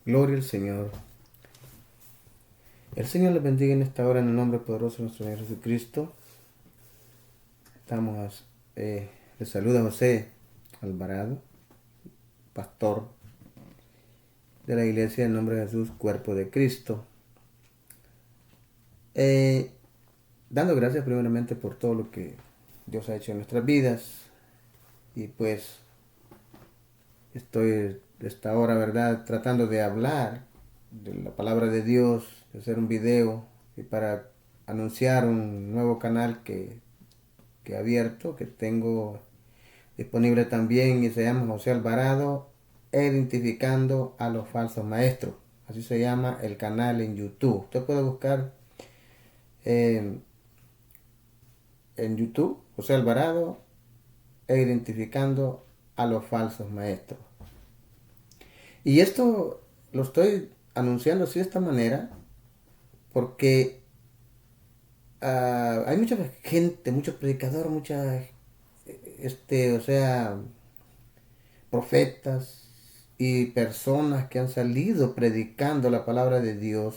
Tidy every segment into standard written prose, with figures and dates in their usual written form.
Gloria al Señor. El Señor les bendiga en esta hora en el nombre poderoso de nuestro Señor Jesucristo. Les saluda José Alvarado, pastor de la iglesia en nombre de Jesús, cuerpo de Cristo. Dando gracias primeramente por todo lo que Dios ha hecho en nuestras vidas. Y pues estoy de esta hora, ¿verdad?, tratando de hablar de la palabra de Dios, de hacer un video y para anunciar un nuevo canal que he abierto, que tengo disponible también, y se llama José Alvarado, identificando a los falsos maestros. Así se llama el canal en YouTube. Usted puede buscar en YouTube José Alvarado, identificando a los falsos maestros. Y esto lo estoy anunciando así de esta manera porque hay mucha gente, muchos predicadores, o sea, profetas y personas que han salido predicando la palabra de Dios,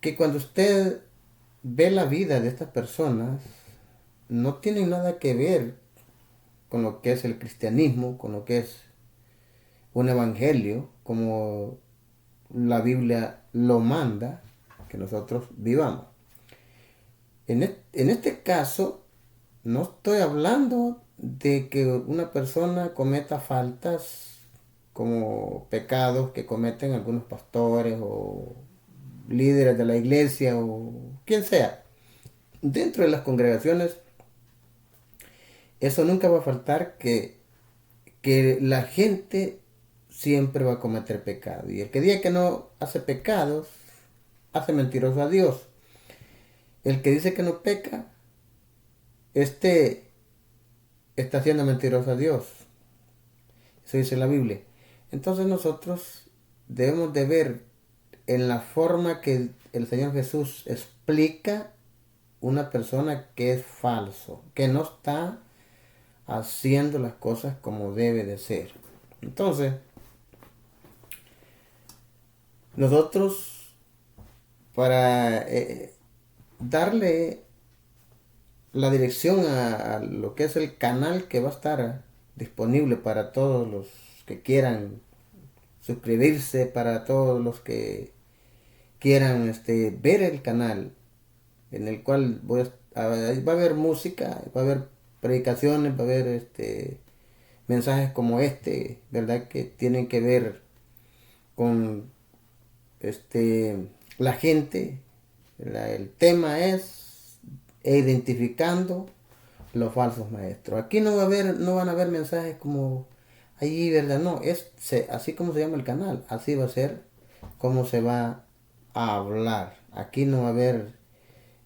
que cuando usted ve la vida de estas personas, no tienen nada que ver con lo que es el cristianismo, con lo que es un evangelio, como la Biblia lo manda que nosotros vivamos. En este caso, no estoy hablando de que una persona cometa faltas como pecados que cometen algunos pastores o líderes de la iglesia o quien sea. Dentro de las congregaciones, eso nunca va a faltar, que la gente siempre va a cometer pecado. Y el que diga que no hace pecados, hace mentiroso a Dios. El que dice que no peca, este está haciendo mentiroso a Dios. Eso dice la Biblia. Entonces nosotros debemos de ver en la forma que el Señor Jesús explica una persona que es falso, que no está haciendo las cosas como debe de ser. Entonces, nosotros para darle la dirección a lo que es el canal que va a estar disponible para todos los que quieran suscribirse, para todos los que quieran ver el canal en el cual va a haber música, va a haber predicaciones, va a haber mensajes como ¿verdad?, que tienen que ver con la gente. El tema es identificando los falsos maestros. Aquí no van a haber mensajes como allí, ¿verdad? No, así como se llama el canal, así va a ser como se va a hablar. Aquí no va a haber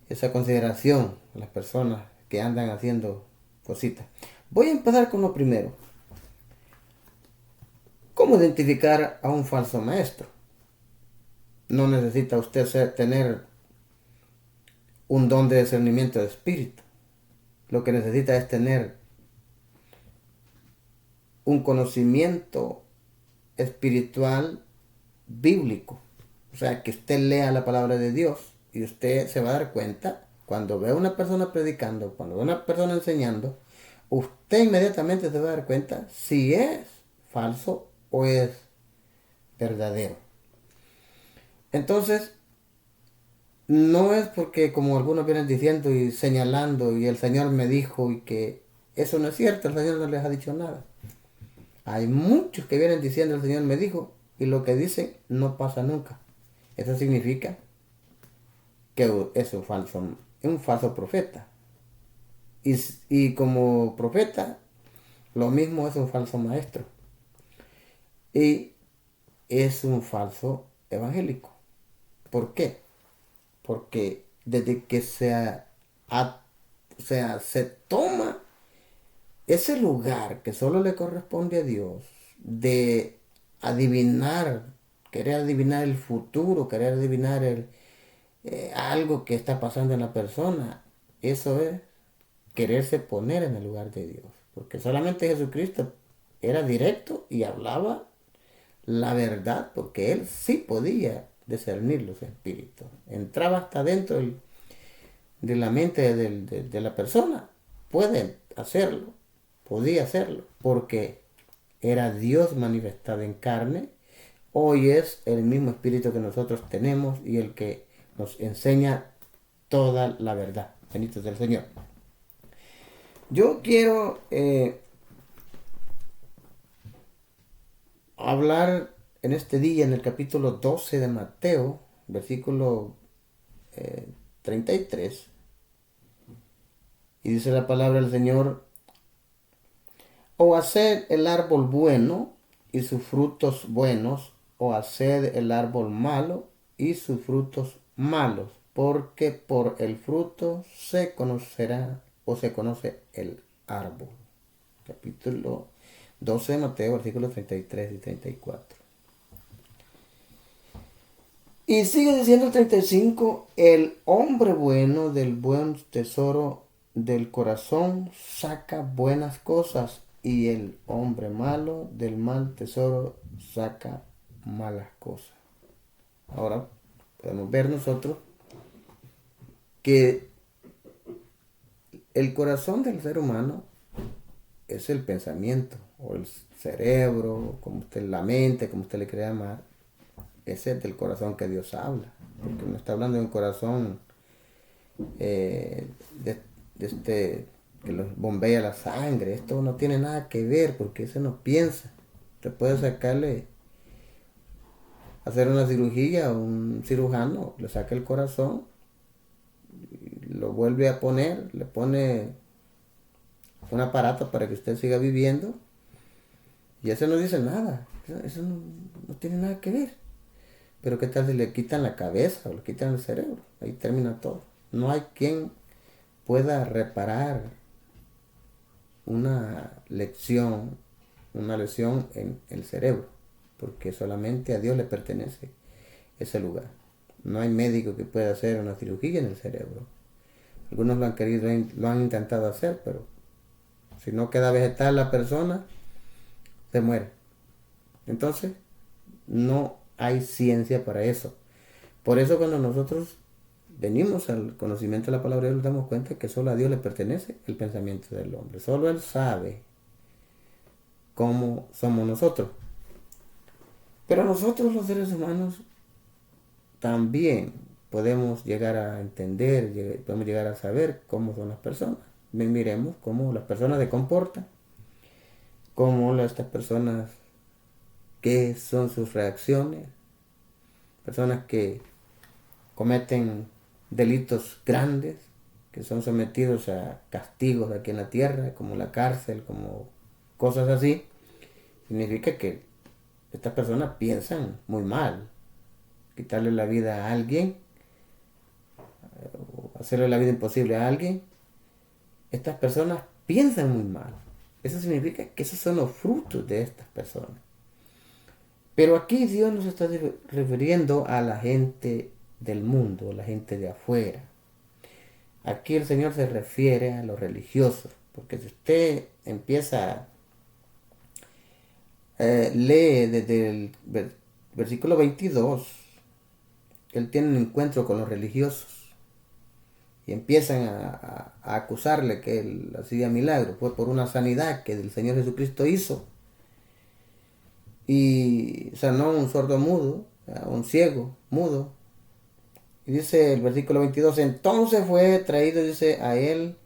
esa consideración a las personas que andan haciendo cositas. Voy a empezar con lo primero. ¿Cómo identificar a un falso maestro? No necesita usted tener un don de discernimiento de espíritu. Lo que necesita es tener un conocimiento espiritual bíblico. O sea, que usted lea la palabra de Dios y usted se va a dar cuenta, cuando ve a una persona predicando, cuando ve a una persona enseñando, usted inmediatamente se va a dar cuenta si es falso o es verdadero. Entonces, no es porque como algunos vienen diciendo y señalando y el Señor me dijo y que eso no es cierto, el Señor no les ha dicho nada. Hay muchos que vienen diciendo el Señor me dijo y lo que dicen no pasa nunca. Eso significa que es un falso profeta. Y como profeta, lo mismo es un falso maestro. Y es un falso evangélico. ¿Por qué? Porque desde que se toma ese lugar que solo le corresponde a Dios, de adivinar, querer adivinar el futuro, querer adivinar algo que está pasando en la persona, eso es quererse poner en el lugar de Dios. Porque solamente Jesucristo era directo y hablaba la verdad, porque él sí podía discernir los espíritus. Entraba hasta dentro de la mente de la persona. Puede hacerlo, podía hacerlo, porque era Dios manifestado en carne. Hoy es el mismo espíritu que nosotros tenemos y el que nos enseña toda la verdad. Bendito sea el Señor. Yo quiero hablar en este día, en el capítulo 12 de Mateo, versículo 33, y dice la palabra del Señor: o haced el árbol bueno y sus frutos buenos, o haced el árbol malo y sus frutos malos, porque por el fruto se conocerá o se conoce el árbol. Capítulo 12 de Mateo, versículos 33 y 34. Y sigue diciendo el 35: el hombre bueno del buen tesoro del corazón saca buenas cosas, y el hombre malo del mal tesoro saca malas cosas. Ahora podemos ver nosotros que el corazón del ser humano es el pensamiento, o el cerebro, como usted, la mente, como usted le quiera llamar. Ese es del corazón que Dios habla, porque no está hablando de un corazón eh, de, de este que los bombea la sangre. Esto no tiene nada que ver, porque ese no piensa. Usted puede sacarle, hacer una cirugía, un cirujano le saca el corazón, lo vuelve a poner, le pone un aparato para que usted siga viviendo, y eso no dice nada. Eso no tiene nada que ver. Pero qué tal si le quitan la cabeza o le quitan el cerebro, ahí termina todo. No hay quien pueda reparar una lesión en el cerebro, porque solamente a Dios le pertenece ese lugar. No hay médico que pueda hacer una cirugía en el cerebro. Algunos lo han querido, lo han intentado hacer, pero si no queda vegetal la persona, se muere. Entonces, no hay ciencia para eso. Por eso cuando nosotros venimos al conocimiento de la palabra de Dios, nos damos cuenta que solo a Dios le pertenece el pensamiento del hombre. Solo Él sabe cómo somos nosotros. Pero nosotros los seres humanos también podemos llegar a entender, podemos llegar a saber cómo son las personas. Miremos cómo las personas se comportan, cómo estas personas, qué son sus reacciones. Personas que cometen delitos grandes, que son sometidos a castigos aquí en la tierra, como la cárcel, como cosas así, significa que estas personas piensan muy mal. Quitarle la vida a alguien, o hacerle la vida imposible a alguien, estas personas piensan muy mal. Eso significa que esos son los frutos de estas personas. Pero aquí Dios nos está refiriendo a la gente del mundo, la gente de afuera. Aquí el Señor se refiere a los religiosos, porque si usted empieza, lee desde el versículo 22, Él tiene un encuentro con los religiosos y empiezan a acusarle que Él hacía milagros. Fue por una sanidad que el Señor Jesucristo hizo, y sanó a un sordo mudo, a un ciego mudo. Y dice el versículo 22: entonces fue traído, dice, a él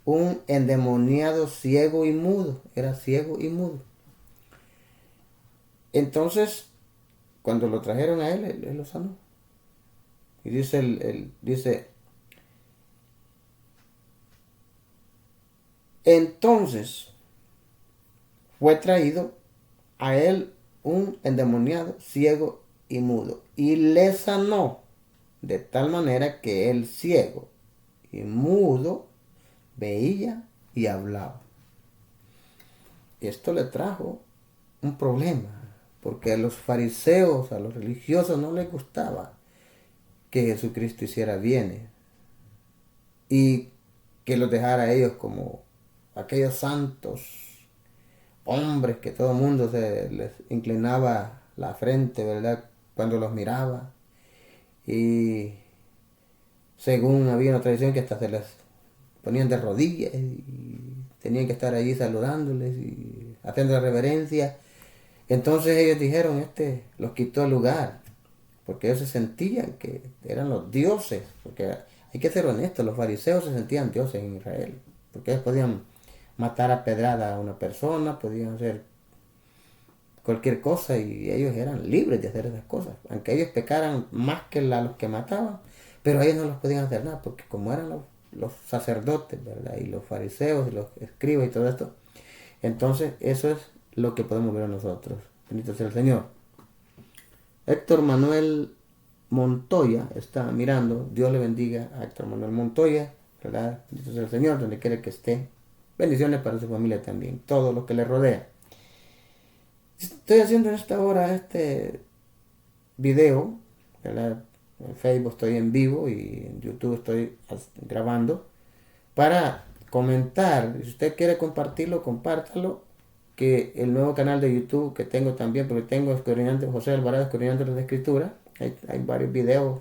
un endemoniado ciego y mudo. Era ciego y mudo. Entonces, cuando lo trajeron a él, él lo sanó. Y dice, entonces fue traído a él un endemoniado ciego y mudo, y le sanó, de tal manera que el ciego y mudo veía y hablaba. Esto le trajo un problema, porque a los fariseos, a los religiosos, no les gustaba que Jesucristo hiciera bienes y que los dejara a ellos como aquellos santos hombres que todo el mundo se les inclinaba la frente, ¿verdad? Cuando los miraba. Y según había una tradición que hasta se les ponían de rodillas y tenían que estar allí saludándoles y haciendo reverencia. Entonces ellos dijeron, los quitó el lugar, porque ellos se sentían que eran los dioses, porque hay que ser honestos, los fariseos se sentían dioses en Israel, porque ellos podían matar a pedrada a una persona, podían hacer cualquier cosa y ellos eran libres de hacer esas cosas, aunque ellos pecaran más que los que mataban, pero ellos no los podían hacer nada, porque como eran los sacerdotes, ¿verdad? Y los fariseos y los escribas y todo esto, entonces eso es lo que podemos ver nosotros. Bendito sea el Señor. Héctor Manuel Montoya está mirando. Dios le bendiga a Héctor Manuel Montoya, ¿verdad? Bendito sea el Señor, donde quiera que esté. Bendiciones para su familia también, todos los que le rodean. Estoy haciendo en esta hora este video, ¿verdad? En Facebook estoy en vivo y en YouTube estoy grabando para comentar. Si usted quiere compartirlo, compártalo. Que el nuevo canal de YouTube que tengo también, porque tengo José Alvarado Escudriñando la Escritura, hay varios videos,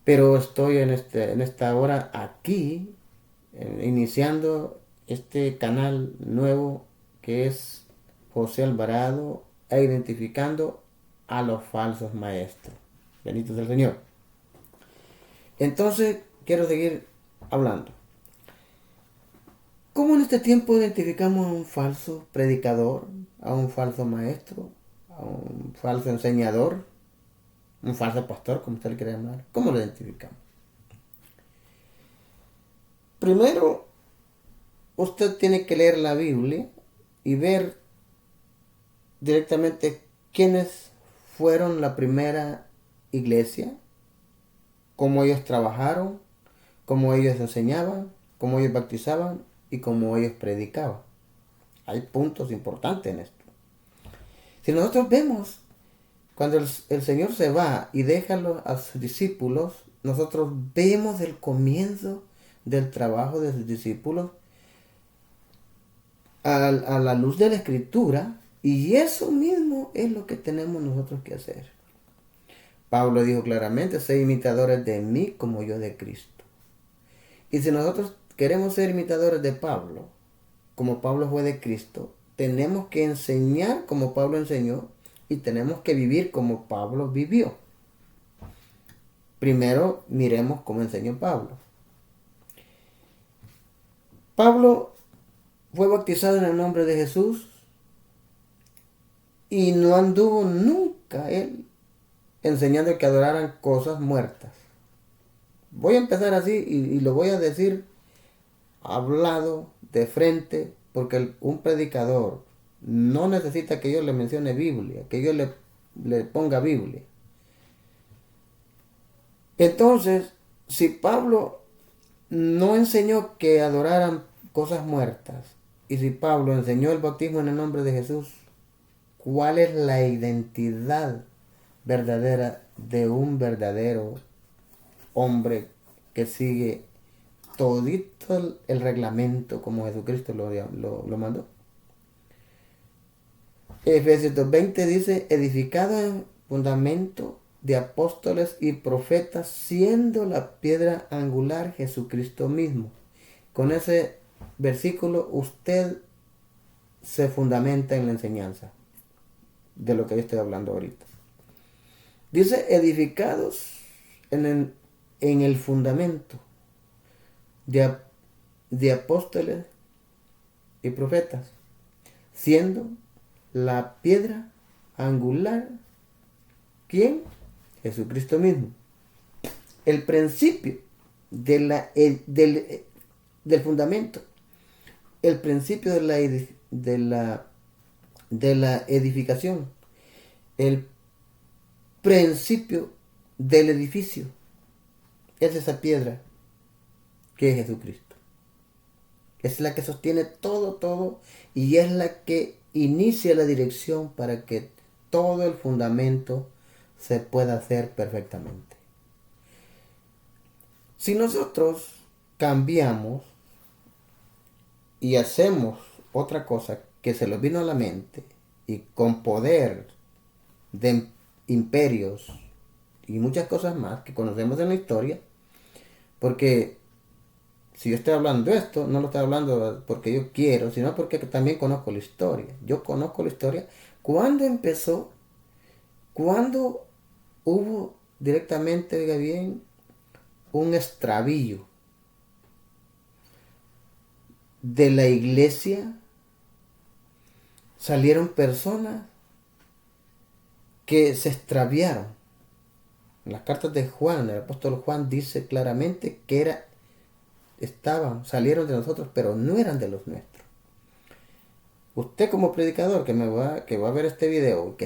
pero estoy en esta hora aquí, iniciando este canal nuevo que es José Alvarado e identificando a los falsos maestros. Bendito sea el Señor. Entonces, quiero seguir hablando. ¿Cómo en este tiempo identificamos a un falso predicador, a un falso maestro, a un falso enseñador, un falso pastor, como usted le quiere llamar? ¿Cómo lo identificamos? Primero, usted tiene que leer la Biblia y ver directamente quiénes fueron la primera iglesia, cómo ellos trabajaron, cómo ellos enseñaban, cómo ellos bautizaban y cómo ellos predicaban. Hay puntos importantes en esto. Si nosotros vemos, cuando el Señor se va y deja a sus discípulos, nosotros vemos el comienzo del trabajo de sus discípulos a la luz de la Escritura, y eso mismo es lo que tenemos nosotros que hacer. Pablo dijo claramente, sé imitadores de mí como yo de Cristo. Y si nosotros queremos ser imitadores de Pablo, como Pablo fue de Cristo, tenemos que enseñar como Pablo enseñó y tenemos que vivir como Pablo vivió. Primero miremos cómo enseñó Pablo. Pablo fue bautizado en el nombre de Jesús y no anduvo nunca él enseñando que adoraran cosas muertas. Voy a empezar así y lo voy a decir hablado de frente, porque un predicador no necesita que yo le mencione Biblia, que yo le ponga Biblia. Entonces, si Pablo no enseñó que adoraran cosas muertas, y si Pablo enseñó el bautismo en el nombre de Jesús, ¿cuál es la identidad verdadera de un verdadero hombre que sigue todito el reglamento como Jesucristo lo mandó? Efesios 2:20 dice, edificado en fundamento de apóstoles y profetas, siendo la piedra angular Jesucristo mismo. Con ese versículo usted se fundamenta en la enseñanza de lo que yo estoy hablando ahorita. Dice edificados en el fundamento de apóstoles y profetas, siendo la piedra angular, ¿quién? Jesucristo mismo. El principio del fundamento, el principio de la edificación, el principio del edificio, es esa piedra que es Jesucristo. Es la que sostiene todo y es la que inicia la dirección para que todo el fundamento se pueda hacer perfectamente. Si nosotros cambiamos y hacemos otra cosa que se nos vino a la mente y con poder de imperios y muchas cosas más que conocemos en la historia, porque si yo estoy hablando de esto, no lo estoy hablando porque yo quiero, sino porque también conozco la historia. Yo conozco la historia. ¿Cuándo empezó? ¿Cuándo hubo directamente, oiga bien, un extravío de la iglesia? Salieron personas que se extraviaron. En las cartas de Juan, el apóstol Juan dice claramente que salieron de nosotros, pero no eran de los nuestros. Usted como predicador que va a ver este video,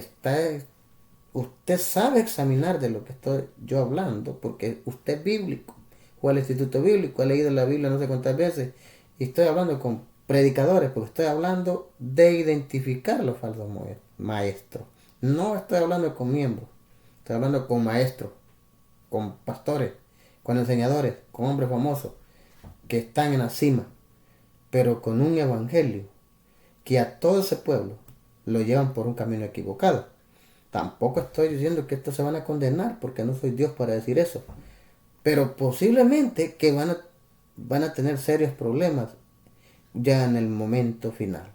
usted sabe examinar de lo que estoy yo hablando, porque usted es bíblico, fue al instituto bíblico, ha leído la Biblia no sé cuántas veces, y estoy hablando con predicadores, porque estoy hablando de identificar los falsos maestros. No estoy hablando con miembros, estoy hablando con maestros, con pastores, con enseñadores, con hombres famosos que están en la cima, pero con un evangelio que a todo ese pueblo lo llevan por un camino equivocado. Tampoco estoy diciendo que estos se van a condenar, porque no soy Dios para decir eso. Pero posiblemente que van a tener serios problemas ya en el momento final.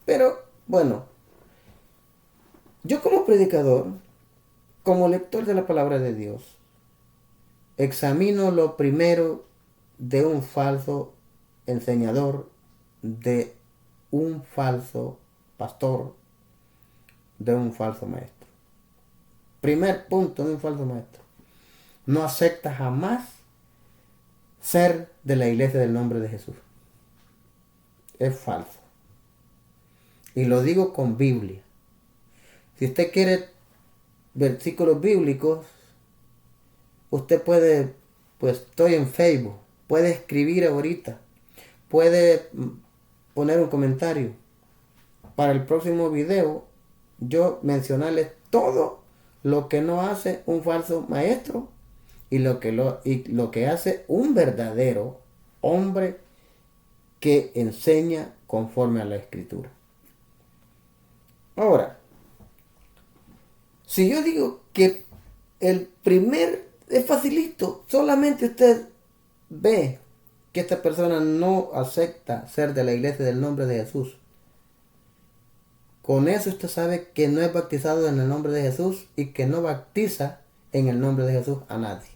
Pero bueno, yo como predicador, como lector de la palabra de Dios, examino lo primero de un falso enseñador, de un falso pastor, de un falso maestro. Primer punto de un falso maestro: no acepta jamás ser de la iglesia del nombre de Jesús. Es falso. Y lo digo con Biblia. Si usted quiere versículos bíblicos, usted puede, pues estoy en Facebook, puede escribir ahorita, puede poner un comentario. Para el próximo video, yo mencionarles todo lo que no hace un falso maestro y lo que hace un verdadero hombre que enseña conforme a la escritura. Ahora, si yo digo que es facilito, solamente usted ve que esta persona no acepta ser de la iglesia del nombre de Jesús. Con eso usted sabe que no es bautizado en el nombre de Jesús y que no bautiza en el nombre de Jesús a nadie.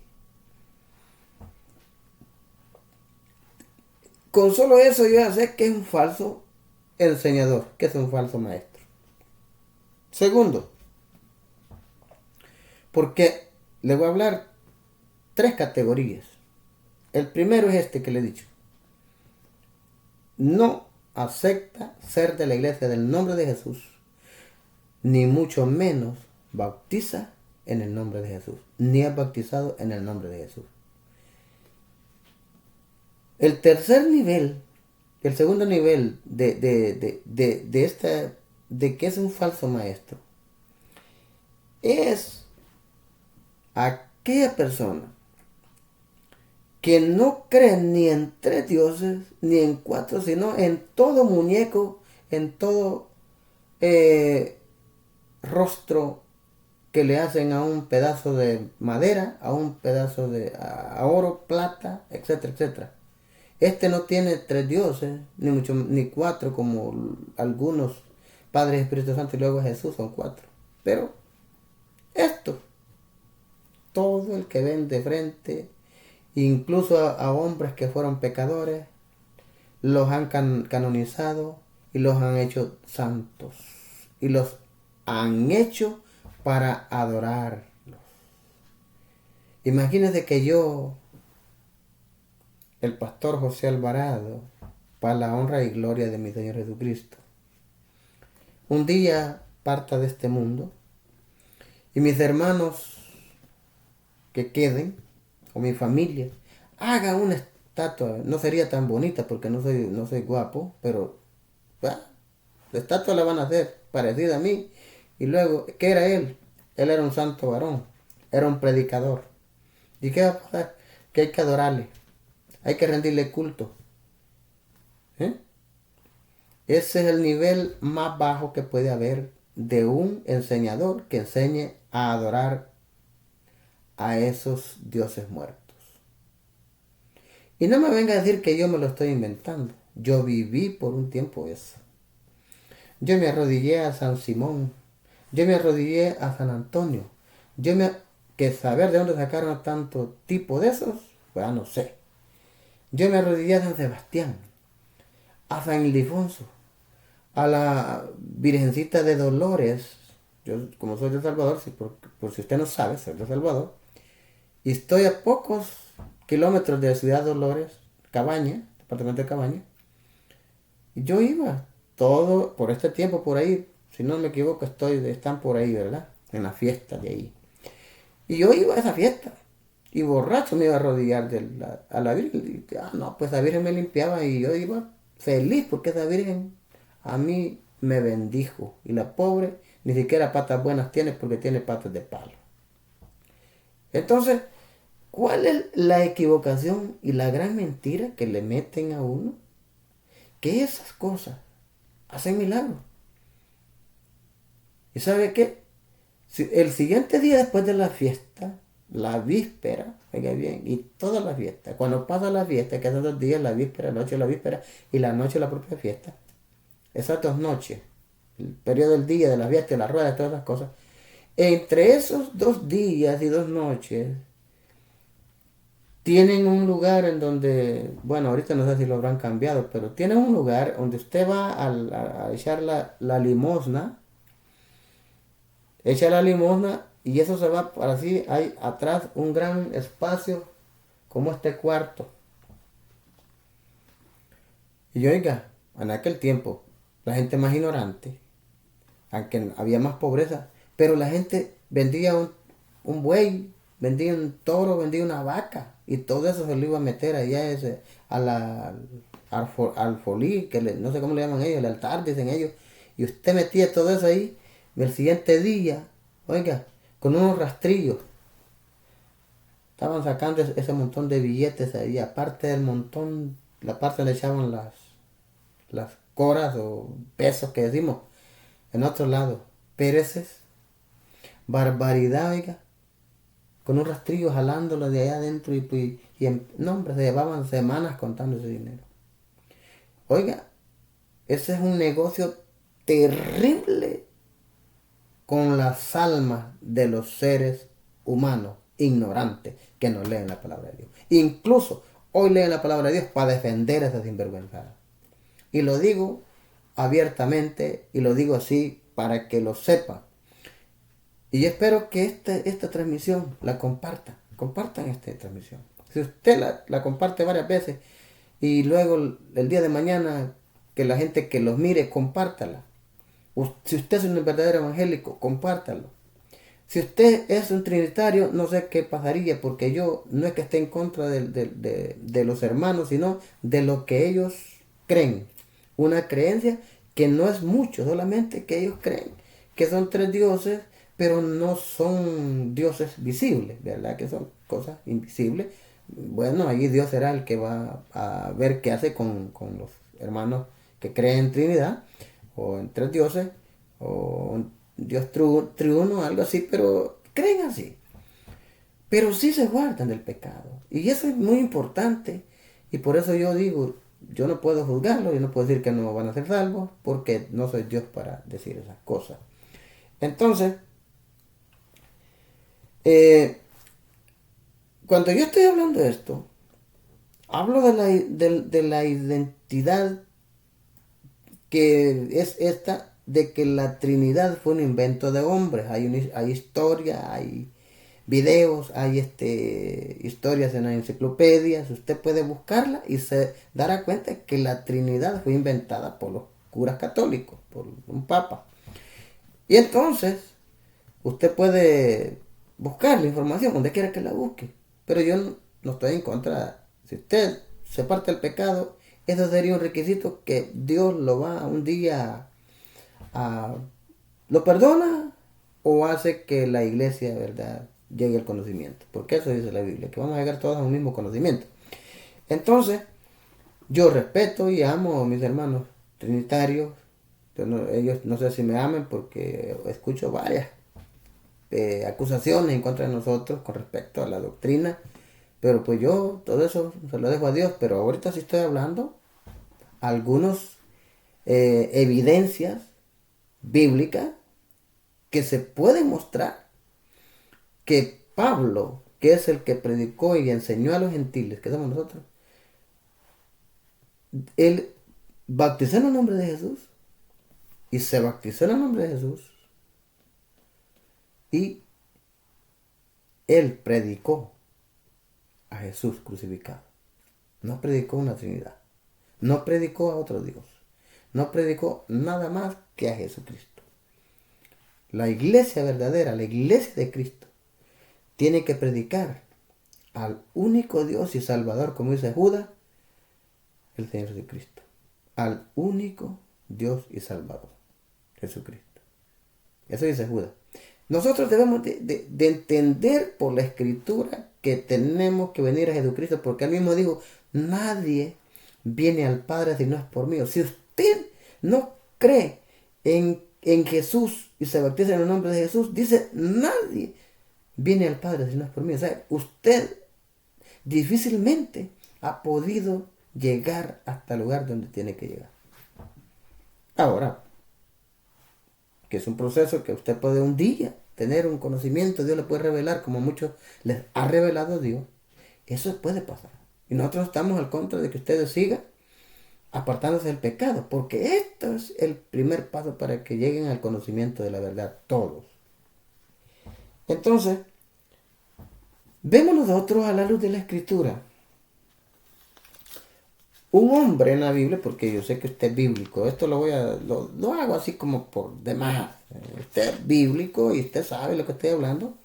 Con solo eso yo ya sé que es un falso enseñador, que es un falso maestro. Segundo, porque le voy a hablar tres categorías. El primero es este que le he dicho. No acepta ser de la iglesia del nombre de Jesús, ni mucho menos bautiza en el nombre de Jesús, ni es bautizado en el nombre de Jesús. El tercer nivel, el segundo nivel de que es un falso maestro, es aquella persona que no cree ni en tres dioses, ni en cuatro, sino en todo muñeco, en todo rostro que le hacen a un pedazo de madera, a un pedazo de a oro, plata, etcétera, etcétera. Este no tiene tres dioses, ni cuatro, como algunos Padres, Espíritu Santo y luego Jesús son cuatro. Pero esto, todo el que ven de frente, incluso a hombres que fueron pecadores, los han canonizado y los han hecho santos. Y los han hecho para adorarlos. Imagínense que yo, el pastor José Alvarado, para la honra y gloria de mi Señor Jesucristo, un día parta de este mundo y mis hermanos que queden, o mi familia, haga una estatua. No sería tan bonita porque no soy guapo, pero la estatua la van a hacer parecida a mí. Y luego, ¿qué era él? Él era un santo varón, era un predicador. ¿Y qué va a pasar? Que hay que adorarle, hay que rendirle culto. ¿Eh? Ese es el nivel más bajo que puede haber de un enseñador que enseñe a adorar a esos dioses muertos. Y no me venga a decir que yo me lo estoy inventando. Yo viví por un tiempo eso. Yo me arrodillé a San Simón. Yo me arrodillé a San Antonio. Yo me... Que saber de dónde sacaron tanto tipo de esos, pues no sé. Yo me arrodillé a San Sebastián, a San Ildefonso, a la Virgencita de Dolores. Yo, como soy de El Salvador, por si usted no sabe, soy de El Salvador. Y estoy a pocos kilómetros de Ciudad Dolores, Cabaña, departamento de Cabaña. Y yo iba todo por este tiempo por ahí, si no me equivoco, están por ahí, ¿verdad? En la fiesta de ahí. Y yo iba a esa fiesta. Y borracho me iba a arrodillar a la Virgen. Y, no, pues la Virgen me limpiaba y yo iba feliz porque esa Virgen a mí me bendijo. Y la pobre ni siquiera patas buenas tiene porque tiene patas de palo. Entonces, ¿cuál es la equivocación y la gran mentira que le meten a uno? Que esas cosas hacen milagros. ¿Y sabe qué? El siguiente día después de la fiesta, la víspera, oiga bien, y toda la fiesta, cuando pasa la fiesta, que son 2 días, la víspera, la noche de la víspera y la noche de la propia fiesta, esas 2 noches, el periodo del día, de la fiesta, de la rueda, todas esas cosas, entre esos 2 días y 2 noches, tienen un lugar en donde, bueno, ahorita no sé si lo habrán cambiado, pero tienen un lugar donde usted va a echar la limosna, echa la limosna y eso se va para así, hay atrás un gran espacio como este cuarto. Y oiga, en aquel tiempo, la gente más ignorante, aunque había más pobreza, pero la gente vendía un buey, vendía un toro, vendía una vaca, y todo eso se lo iba a meter allá al folí, no sé cómo le llaman ellos, el altar, dicen ellos, y usted metía todo eso ahí, y el siguiente día, oiga, con unos rastrillos, estaban sacando ese montón de billetes ahí, aparte del montón, la parte donde echaban las coras o pesos que decimos, en otro lado, péreces, barbaridad, oiga, con un rastrillo jalándolo de allá adentro no, hombre, se llevaban semanas contando ese dinero. Oiga, ese es un negocio terrible con las almas de los seres humanos ignorantes que no leen la palabra de Dios. Incluso hoy leen la palabra de Dios para defender a esas sinvergüenzadas. Y lo digo abiertamente y lo digo así para que lo sepan. Y yo espero que esta transmisión la compartan esta transmisión. Si usted la comparte varias veces y luego el día de mañana que la gente que los mire, compártala. Si usted es un verdadero evangélico, compártalo. Si usted es un trinitario, no sé qué pasaría, porque yo no es que esté en contra de los hermanos, sino de lo que ellos creen. Una creencia que no es mucho, solamente que ellos creen que son 3 dioses, pero no son dioses visibles, ¿verdad? Que son cosas invisibles. Bueno, allí Dios será el que va a ver qué hace con los hermanos que creen en Trinidad, o en 3 dioses, o un Dios triuno, algo así, pero creen así. Pero sí se guardan del pecado. Y eso es muy importante. Y por eso yo digo, yo no puedo juzgarlo, yo no puedo decir que no van a ser salvos, porque no soy Dios para decir esas cosas. Entonces, cuando yo estoy hablando de esto, hablo de la identidad que es esta de que la Trinidad fue un invento de hombres. Hay historia, hay videos, hay historias en la enciclopedia. Usted puede buscarla y se dará cuenta que la Trinidad fue inventada por los curas católicos, por un papa. Y entonces, usted puede buscar la información donde quiera que la busque. Pero yo no estoy en contra. Si usted se parte del pecado, eso sería un requisito que Dios lo va un día lo perdona o hace que la iglesia, ¿verdad?, llegue al conocimiento. Porque eso dice la Biblia, que vamos a llegar todos a un mismo conocimiento. Entonces, yo respeto y amo a mis hermanos trinitarios, Ellos no sé si me amen porque escucho varias acusaciones en contra de nosotros con respecto a la doctrina, pero pues yo todo eso se lo dejo a Dios, pero ahorita sí estoy hablando algunos evidencias bíblicas que se pueden mostrar que Pablo, que es el que predicó y enseñó a los gentiles, que somos nosotros, él bautizó en el nombre de Jesús y se bautizó en el nombre de Jesús y él predicó a Jesús crucificado. No predicó una Trinidad. No predicó a otro Dios. No predicó nada más que a Jesucristo. La iglesia verdadera, la iglesia de Cristo, tiene que predicar al único Dios y Salvador, como dice Judas, el Señor Jesucristo. Al único Dios y Salvador, Jesucristo. Eso dice Judas. Nosotros debemos de entender por la Escritura que tenemos que venir a Jesucristo, porque él mismo dijo, nadie viene al Padre si no es por mí. Si usted no cree en Jesús y se bautiza en el nombre de Jesús, dice, nadie viene al Padre si no es por mí. O sea, usted difícilmente ha podido llegar hasta el lugar donde tiene que llegar. Ahora, que es un proceso que usted puede un día tener un conocimiento, Dios le puede revelar, como muchos les ha revelado Dios. Eso puede pasar. Y nosotros estamos al contra de que ustedes sigan apartándose del pecado, porque esto es el primer paso para que lleguen al conocimiento de la verdad, todos. Entonces, vemos nosotros a la luz de la Escritura. Un hombre en la Biblia, porque yo sé que usted es bíblico, esto lo hago así como por demás. Usted es bíblico y usted sabe lo que estoy hablando,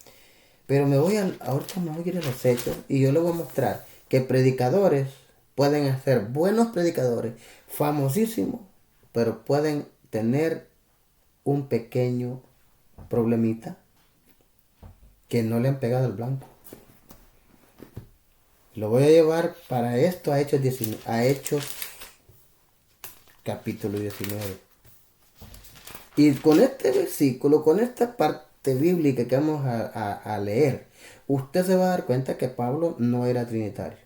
pero ahorita me voy a ir a los hechos y yo le voy a mostrar que predicadores pueden ser buenos predicadores, famosísimos, pero pueden tener un pequeño problemita que no le han pegado el blanco. Lo voy a llevar para esto a Hechos capítulo 19. Y con este versículo, con esta parte bíblica que vamos a leer, usted se va a dar cuenta que Pablo no era trinitario.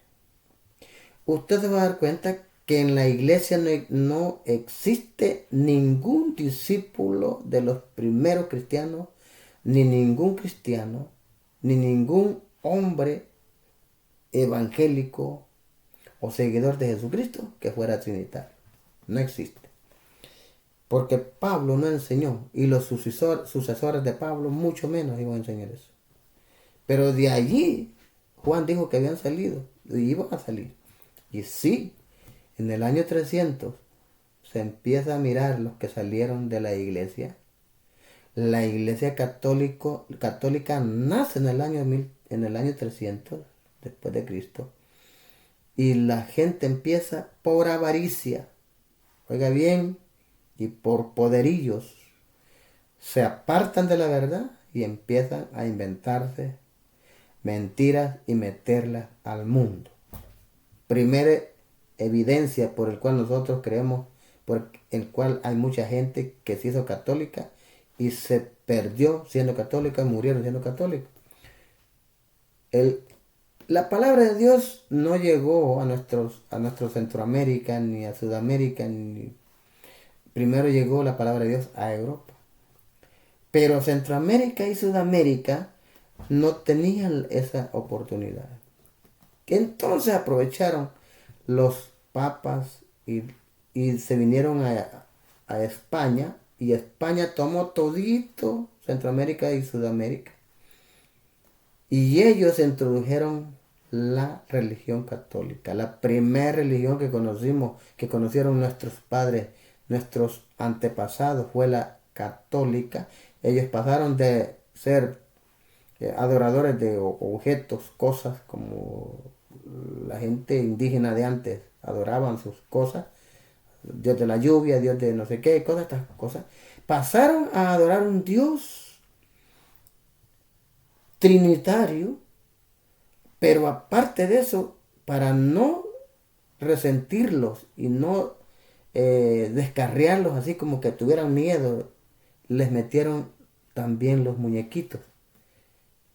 Usted se va a dar cuenta que en la iglesia no existe ningún discípulo de los primeros cristianos, ni ningún cristiano, ni ningún hombre evangélico o seguidor de Jesucristo que fuera trinitario. No existe. Porque Pablo no enseñó y los sucesores de Pablo mucho menos iban a enseñar eso. Pero de allí Juan dijo que habían salido y iban a salir. Y sí, en el año 300 se empieza a mirar los que salieron de la iglesia. La iglesia católica nace en el año 300 después de Cristo. Y la gente empieza por avaricia, oiga bien, y por poderillos, se apartan de la verdad y empiezan a inventarse mentiras y meterlas al mundo. Primera evidencia por el cual nosotros creemos, por el cual hay mucha gente que se hizo católica y se perdió siendo católica, murieron siendo católicos. La palabra de Dios no llegó a nuestro Centroamérica ni a Sudamérica. Primero llegó la palabra de Dios a Europa. Pero Centroamérica y Sudamérica no tenían esa oportunidad. Entonces aprovecharon los papas y se vinieron a España. Y España tomó todito Centroamérica y Sudamérica. Y ellos introdujeron la religión católica, la primera religión que conocieron nuestros padres, nuestros antepasados, fue la católica. Ellos pasaron de ser adoradores de objetos, cosas, como la gente indígena de antes adoraban sus cosas, Dios de la lluvia, Dios de no sé qué, estas cosas. Pasaron a adorar un Dios trinitario, pero aparte de eso, para no resentirlos y no descarriarlos así como que tuvieran miedo, les metieron también los muñequitos.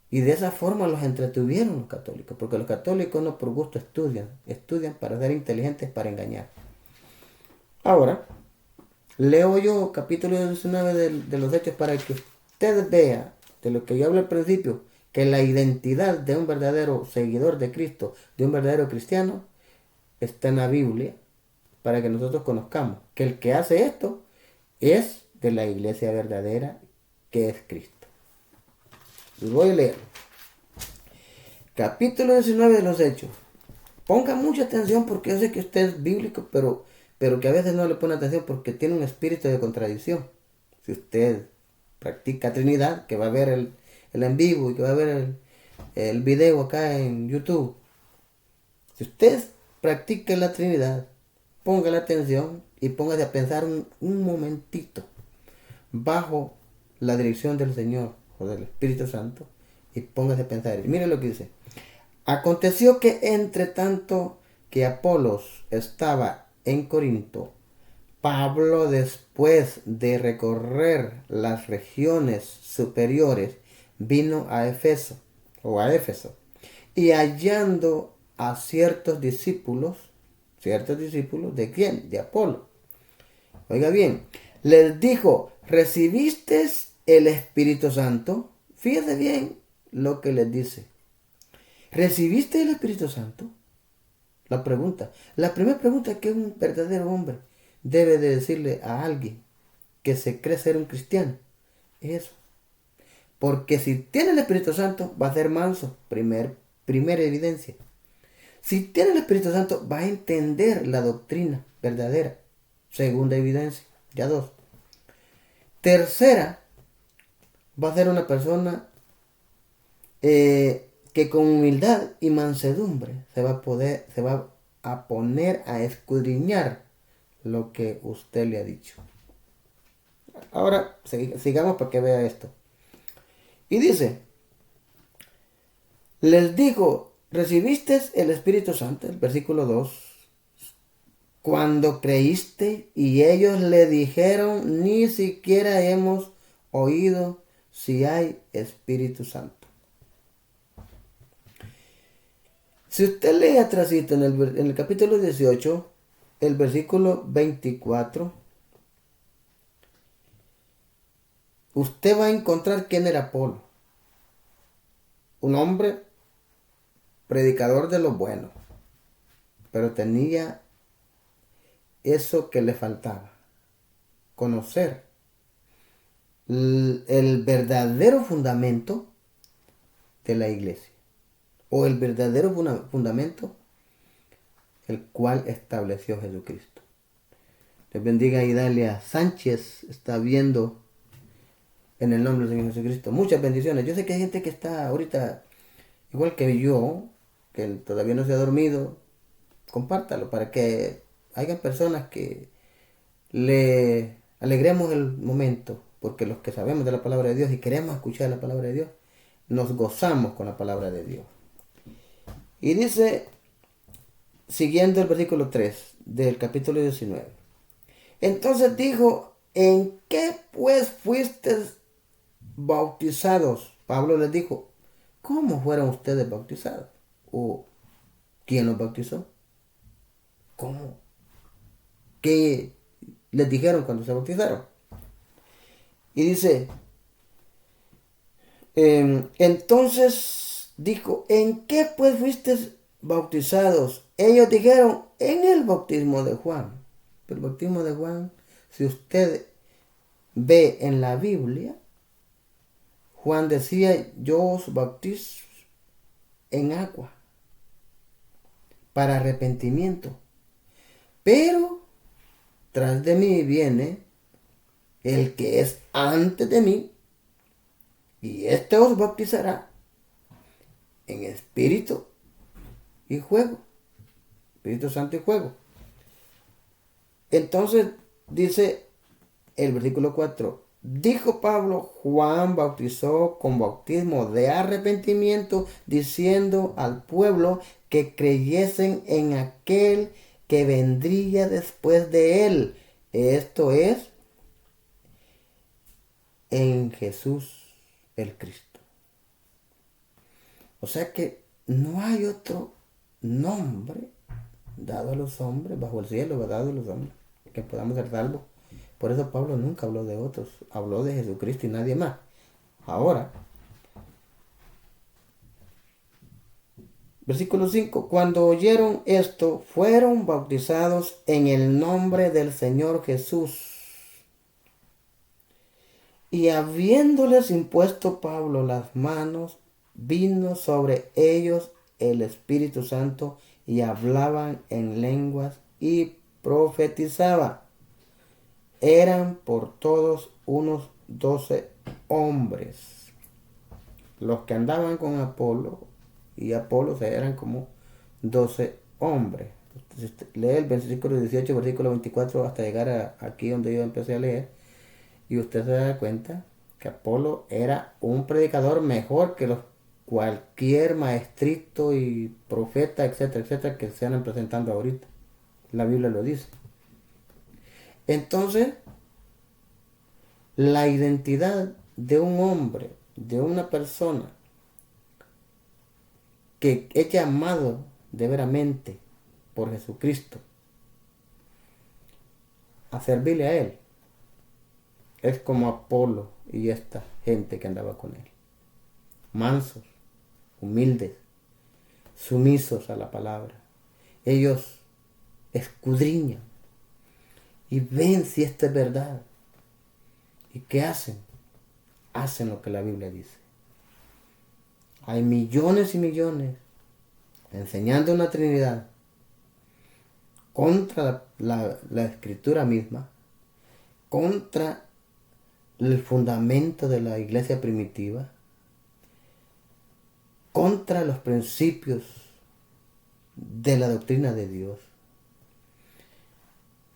Y de esa forma los entretuvieron los católicos, porque los católicos no por gusto estudian para ser inteligentes, para engañar. Ahora, leo yo capítulo 19 de los Hechos para que usted vea de lo que yo hablé al principio, que la identidad de un verdadero seguidor de Cristo, de un verdadero cristiano, está en la Biblia, para que nosotros conozcamos que el que hace esto es de la iglesia verdadera, que es Cristo. Y voy a leer. Capítulo 19 de los Hechos. Ponga mucha atención porque yo sé que usted es bíblico, pero que a veces no le pone atención porque tiene un espíritu de contradicción. Si usted practica Trinidad, que va a ver el en vivo y que va a ver el video acá en YouTube. Si usted practica la Trinidad, ponga la atención y póngase a pensar un momentito bajo la dirección del Señor o del Espíritu Santo y póngase a pensar. Y mire lo que dice. Aconteció que entre tanto que Apolos estaba en Corinto, Pablo, después de recorrer las regiones superiores, vino a Éfeso, y hallando a ciertos discípulos, ¿de quién? De Apolo. Oiga bien, les dijo, ¿recibiste el Espíritu Santo? Fíjese bien lo que les dice. ¿Recibiste el Espíritu Santo? La primera pregunta que un verdadero hombre debe de decirle a alguien que se cree ser un cristiano es eso. Porque si tiene el Espíritu Santo va a ser manso, primera evidencia. Si tiene el Espíritu Santo va a entender la doctrina verdadera, segunda evidencia, ya dos. Tercera, va a ser una persona que con humildad y mansedumbre se va a poner a escudriñar lo que usted le ha dicho. Ahora sigamos para que vea esto. Y dice, les digo, ¿recibiste el Espíritu Santo? El versículo 2. Cuando creíste, y ellos le dijeron, ni siquiera hemos oído si hay Espíritu Santo. Si usted lee atrásito en el capítulo 18, el versículo 24, usted va a encontrar quién era Apolo. Un hombre predicador de lo bueno, pero tenía eso que le faltaba, conocer el verdadero fundamento de la iglesia, o el verdadero fundamento el cual estableció Jesucristo. Les bendiga Idalia Sánchez, está viendo en el nombre del Señor Jesucristo. Muchas bendiciones. Yo sé que hay gente que está ahorita, igual que yo, que todavía no se ha dormido. Compártalo para que haya personas que le alegremos el momento, porque los que sabemos de la palabra de Dios y queremos escuchar la palabra de Dios, nos gozamos con la palabra de Dios. Y dice, siguiendo el versículo 3 del capítulo 19. Entonces dijo, ¿en qué pues fuisteis bautizados? Pablo les dijo, ¿cómo fueron ustedes bautizados? ¿O quién los bautizó? ¿Cómo? ¿Qué les dijeron cuando se bautizaron? Y dice, entonces dijo, ¿en qué pues fuisteis bautizados? Ellos dijeron, en el bautismo de Juan. Pero el bautismo de Juan, si usted ve en la Biblia, Juan decía, yo os bautizo en agua para arrepentimiento. Pero tras de mí viene el que es antes de mí, y este os bautizará en espíritu y fuego. Espíritu Santo y fuego. Entonces dice el versículo 4. Dijo Pablo, Juan bautizó con bautismo de arrepentimiento, diciendo al pueblo que creyesen en aquel que vendría después de él. Esto es en Jesús el Cristo. O sea que no hay otro nombre dado a los hombres, bajo el cielo, dado a los hombres, que podamos ser salvos. Por eso Pablo nunca habló de otros, habló de Jesucristo y nadie más. Ahora, versículo 5, cuando oyeron esto, fueron bautizados en el nombre del Señor Jesús. Y habiéndoles impuesto Pablo las manos, vino sobre ellos el Espíritu Santo y hablaban en lenguas y profetizaban. Eran por todos unos 12 hombres. Los que andaban con Apolo y Apolo eran como 12 hombres. Entonces, lee el versículo 18, versículo 24 hasta llegar aquí donde yo empecé a leer. Y usted se da cuenta que Apolo era un predicador mejor que cualquier maestrito y profeta, etcétera, etcétera, que se andan presentando ahorita. La Biblia lo dice. Entonces, la identidad de un hombre, de una persona que es llamado de veramente por Jesucristo a servirle a Él, es como Apolo y esta gente que andaba con él. Mansos, humildes, sumisos a la palabra. Ellos escudriñan y ven si esto es verdad. ¿Y qué hacen? Hacen lo que la Biblia dice. Hay millones y millones enseñando una Trinidad contra la Escritura misma, contra el fundamento de la iglesia primitiva, contra los principios de la doctrina de Dios.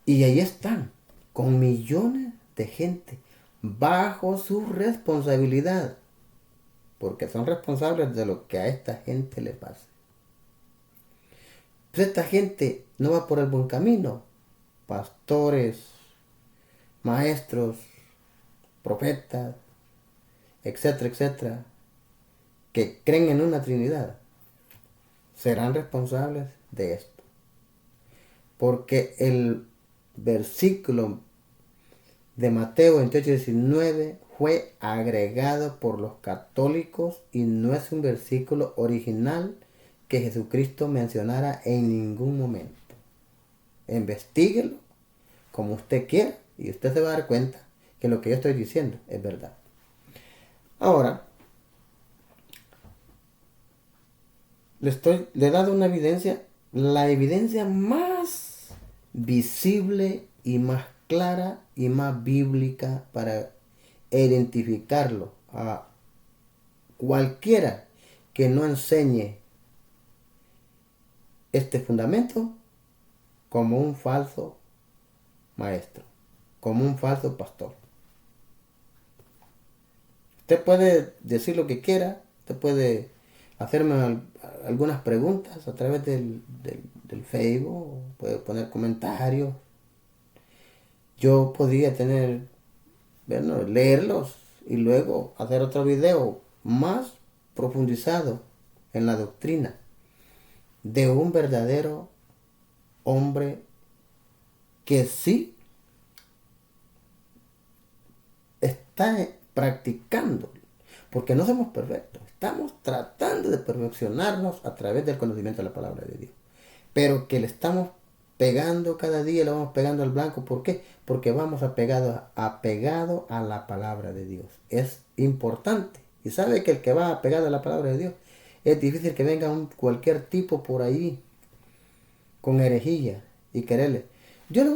Y ahí están, con millones de gente, bajo su responsabilidad, porque son responsables de lo que a esta gente le pase. Pues esta gente no va por el buen camino. Pastores, maestros, profetas, etcétera, etcétera, que creen en una Trinidad, serán responsables de esto. Porque el versículo de Mateo 28:19 fue agregado por los católicos y no es un versículo original que Jesucristo mencionara en ningún momento. Investíguelo como usted quiera y usted se va a dar cuenta que lo que yo estoy diciendo es verdad. Ahora, le he dado una evidencia, la evidencia más visible y más clara y más bíblica para identificarlo a cualquiera que no enseñe este fundamento como un falso maestro, como un falso pastor. Usted puede decir lo que quiera, usted puede hacerme algunas preguntas a través del Facebook, puede poner comentarios. Yo podría leerlos y luego hacer otro video más profundizado en la doctrina de un verdadero hombre que sí está practicando, porque no somos perfectos, estamos tratando de perfeccionarnos a través del conocimiento de la palabra de Dios, pero que le estamos pegando cada día, le vamos pegando al blanco. ¿Por qué? Porque vamos apegado a la palabra de Dios. Es importante. Y sabe que el que va apegado a la palabra de Dios, es difícil que venga cualquier tipo por ahí con herejía y quererle. Yo le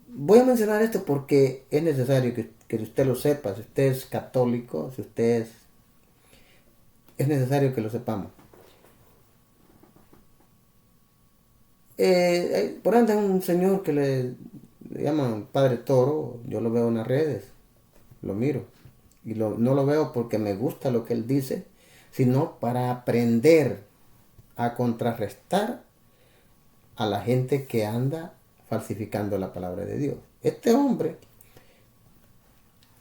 voy a mencionar esto porque es necesario que usted lo sepa. Si usted es católico, si usted es necesario que lo sepamos. Por ahí anda un señor que le llaman Padre Toro. Yo lo veo en las redes, lo miro. Y no lo veo porque me gusta lo que él dice, sino para aprender a contrarrestar a la gente que anda falsificando la palabra de Dios. Este hombre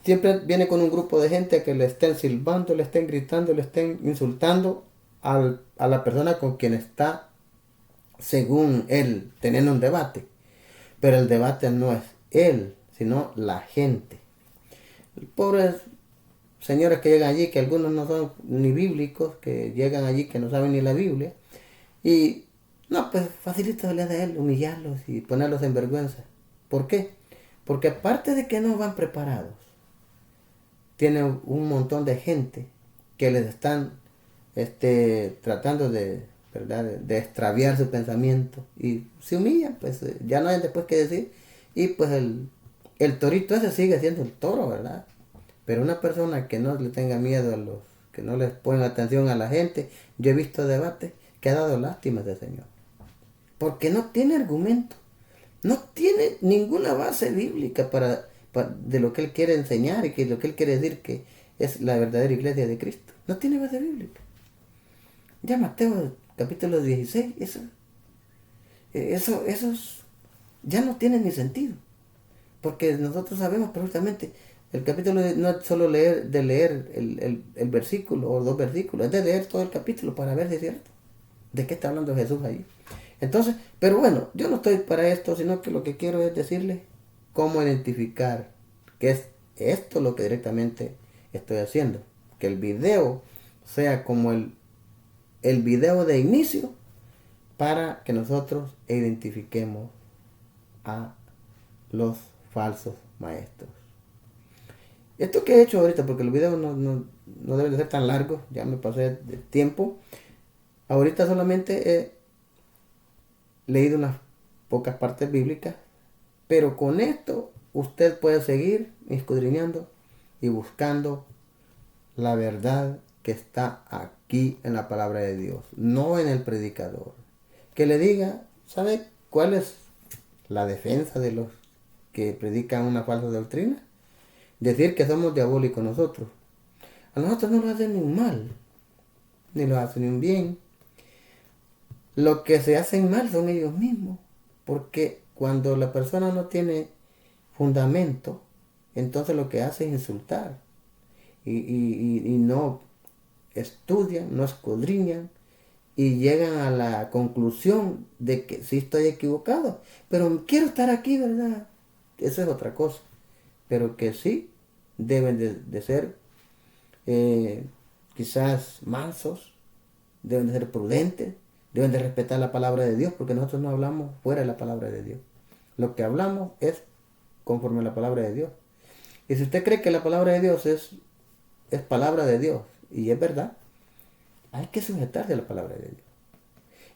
siempre viene con un grupo de gente que le estén silbando, le estén gritando, le estén insultando a la persona con quien está, según él, teniendo un debate. Pero el debate no es él, sino la gente. Pobres señores que llegan allí, que algunos no son ni bíblicos, que llegan allí que no saben ni la Biblia. Y no, pues facilito le de él humillarlos y ponerlos en vergüenza. ¿Por qué? Porque aparte de que no van preparados, tienen un montón de gente que les están tratando de, ¿verdad? De extraviar su pensamiento y se humillan, pues ya no hay después que decir. Y pues el torito ese sigue siendo el toro, ¿verdad? Pero una persona que no le tenga miedo a los, que no les pone atención a la gente, yo he visto debates que ha dado lástima de Señor. Porque no tiene argumento, no tiene ninguna base bíblica de lo que él quiere enseñar y que lo que él quiere decir que es la verdadera iglesia de Cristo. No tiene base bíblica. Ya Mateo capítulo 16, esos ya no tienen ni sentido. Porque nosotros sabemos perfectamente, el capítulo no es solo leer el versículo o dos versículos, es de leer todo el capítulo para ver si es cierto. ¿De qué está hablando Jesús ahí? Entonces, pero bueno, yo no estoy para esto, sino que lo que quiero es decirle cómo identificar que es esto lo que directamente estoy haciendo. Que el video sea como el video de inicio para que nosotros identifiquemos a los falsos maestros. Esto que he hecho ahorita, porque los videos no deben de ser tan largos, ya me pasé de tiempo. Ahorita solamente he leído unas pocas partes bíblicas, pero con esto usted puede seguir escudriñando y buscando la verdad que está aquí en la palabra de Dios, no en el predicador. Que le diga, ¿sabe cuál es la defensa de los que predican una falsa doctrina? Decir que somos diabólicos nosotros. A nosotros no nos hacen ni un mal, ni nos hacen ni un bien. Lo que se hacen mal son ellos mismos, porque cuando la persona no tiene fundamento, entonces lo que hace es insultar y no estudian, no escudriñan y llegan a la conclusión de que sí estoy equivocado, pero quiero estar aquí, ¿verdad? Eso es otra cosa, pero que sí deben de ser quizás mansos, deben de ser prudentes, deben de respetar la palabra de Dios, porque nosotros no hablamos fuera de la palabra de Dios. Lo que hablamos es conforme a la palabra de Dios. Y si usted cree que la palabra de Dios es palabra de Dios, y es verdad, hay que sujetarse a la palabra de Dios.